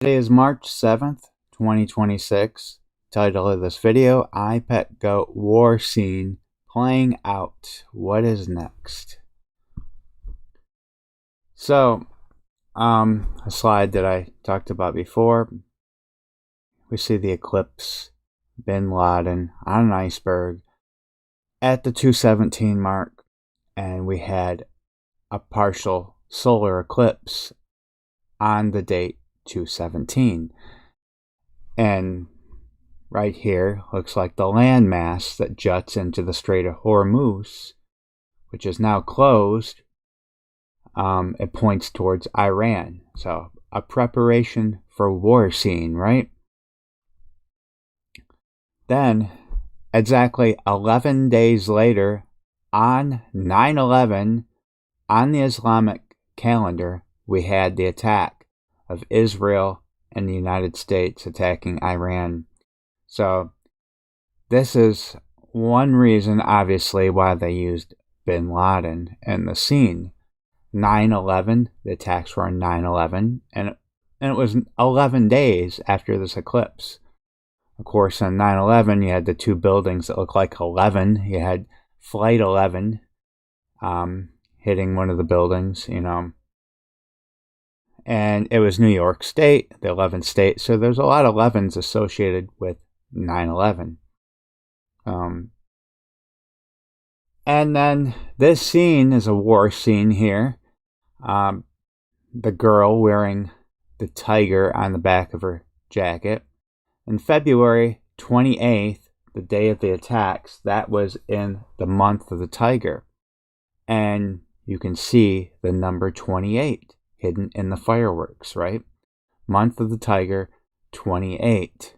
Today is March 7th, 2026. Title of this video, iPet Goat War Scene Playing Out. What is next? So, a slide that I talked about before. We see the eclipse, Bin Laden on an iceberg at the 217 mark, and we had a partial solar eclipse on the date 217. And right here looks like the landmass that juts into the Strait of Hormuz, which is now closed. It points towards Iran. So a preparation for war scene, right? Then, exactly 11 days later, on 9/11, on the Islamic calendar, we had the attack of Israel and the United States attacking Iran. So this is one reason, obviously, why they used Bin Laden in the scene. 9/11, the attacks were on 9/11, and it was 11 days after this eclipse. Of course, on 9/11, you had the two buildings that looked like 11. You had Flight 11 hitting one of the buildings, and it was New York State, the 11th state, so there's a lot of 11s associated with 9/11. And then this scene is a war scene here. The girl wearing the tiger on the back of her jacket. And February 28th, the day of the attacks, that was in the month of the tiger. And you can see the number 28 hidden in the fireworks, right? Month of the tiger, 28.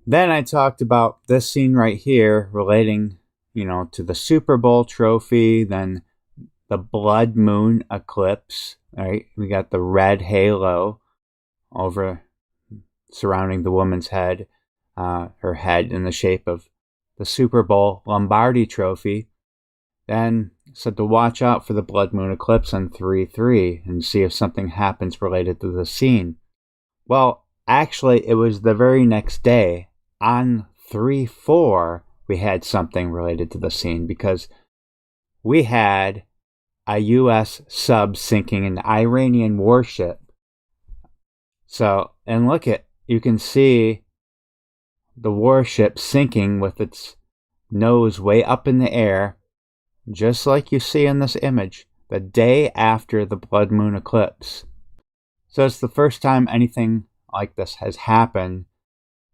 Then I talked about this scene right here relating, to the Super Bowl trophy, then the blood moon eclipse, right? We got the red halo over surrounding the woman's head, her head in the shape of the Super Bowl Lombardi trophy. Then said to watch out for the blood moon eclipse on 3/3 and see if something happens related to the scene. Well, actually, it was the very next day, on 3/4, we had something related to the scene because we had a U.S. sub sinking an Iranian warship. So, and you can see the warship sinking with its nose way up in the air, just like you see in this image, the day after the blood moon eclipse. So it's the first time anything like this has happened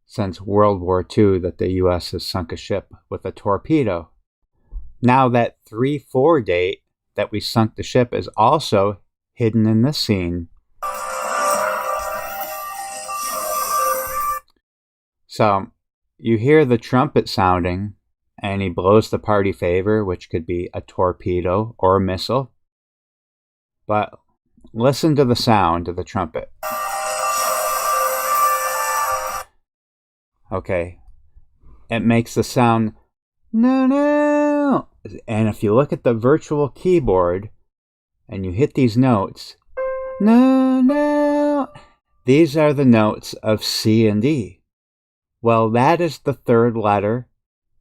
since World War II that the U.S. has sunk a ship with a torpedo. Now that 3/4 date that we sunk the ship is also hidden in this scene. So you hear the trumpet sounding, and he blows the party favor, which could be a torpedo or a missile. But listen to the sound of the trumpet. Okay, it makes the sound, no, no. And if you look at the virtual keyboard and you hit these notes, no, no, these are the notes of C and D. Well, that is the third letter,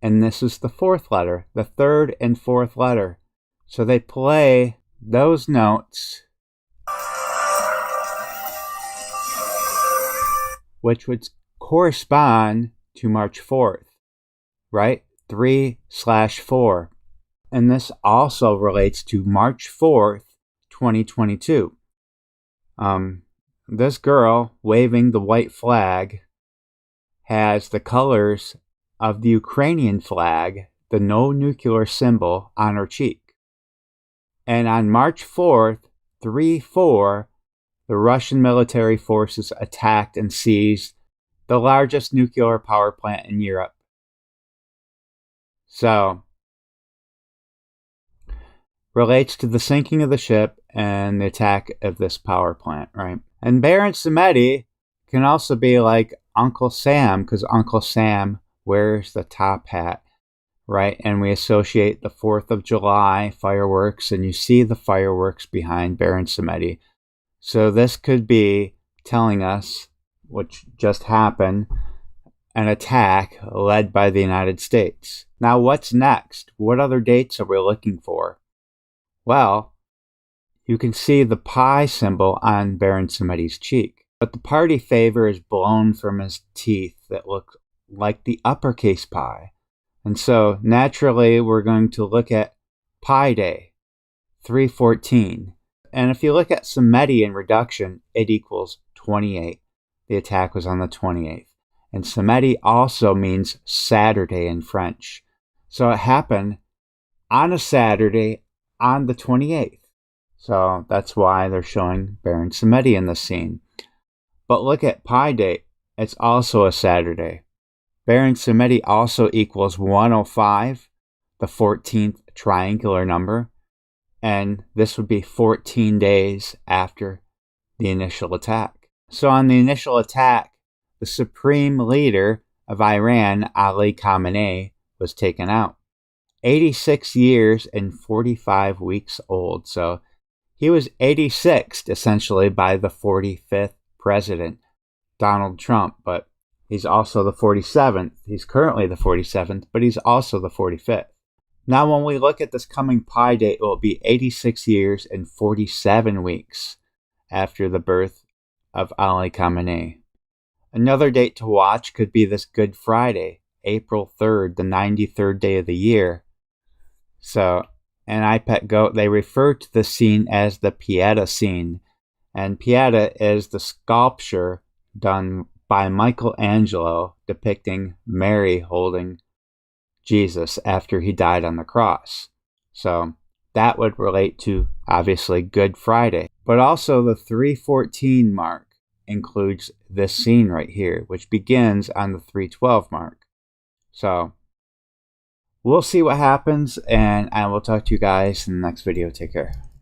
and this is the fourth letter, the third and fourth letter. So they play those notes, which would correspond to March 4th, right? 3/4. And this also relates to March 4th, 2022. This girl waving the white flag has the colors of the Ukrainian flag, the no nuclear symbol, on her cheek. And on March 4th, 3/4, the Russian military forces attacked and seized the largest nuclear power plant in Europe. So, relates to the sinking of the ship and the attack of this power plant, right? And Baron Samedi can also be like Uncle Sam, because Uncle Sam wears the top hat, right? And we associate the 4th of July fireworks, and you see the fireworks behind Baron Samedi. So this could be telling us which just happened, an attack led by the United States. Now, what's next? What other dates are we looking for? Well, you can see the pi symbol on Baron Samedi's cheek, but the party favor is blown from his teeth that look like the uppercase pi. And so, naturally, we're going to look at Pi Day, 314. And if you look at Samedi in reduction, it equals 28. The attack was on the 28th. And Samedi also means Saturday in French. So it happened on a Saturday on the 28th. So that's why they're showing Baron Samedi in the scene. But look at Pi Day. It's also a Saturday. Baron Samedi also equals 105, the 14th triangular number. And this would be 14 days after the initial attack. So on the initial attack, the supreme leader of Iran, Ali Khamenei, was taken out. 86 years and 45 weeks old. So he was 86th, essentially, by the 45th president, Donald Trump. But he's also the 47th. He's currently the 47th, but he's also the 45th. Now, when we look at this coming Pi Day, it will be 86 years and 47 weeks after the birth of Ali Khamenei. Another date to watch could be this Good Friday, April 3rd, the 93rd day of the year. So, in iPet Goat, they refer to the scene as the Pieta scene. And Pieta is the sculpture done by Michelangelo depicting Mary holding Jesus after he died on the cross. So that would relate to, obviously, Good Friday. But also the 314 mark includes this scene right here, which begins on the 312 mark. So we'll see what happens, and I will talk to you guys in the next video. Take care.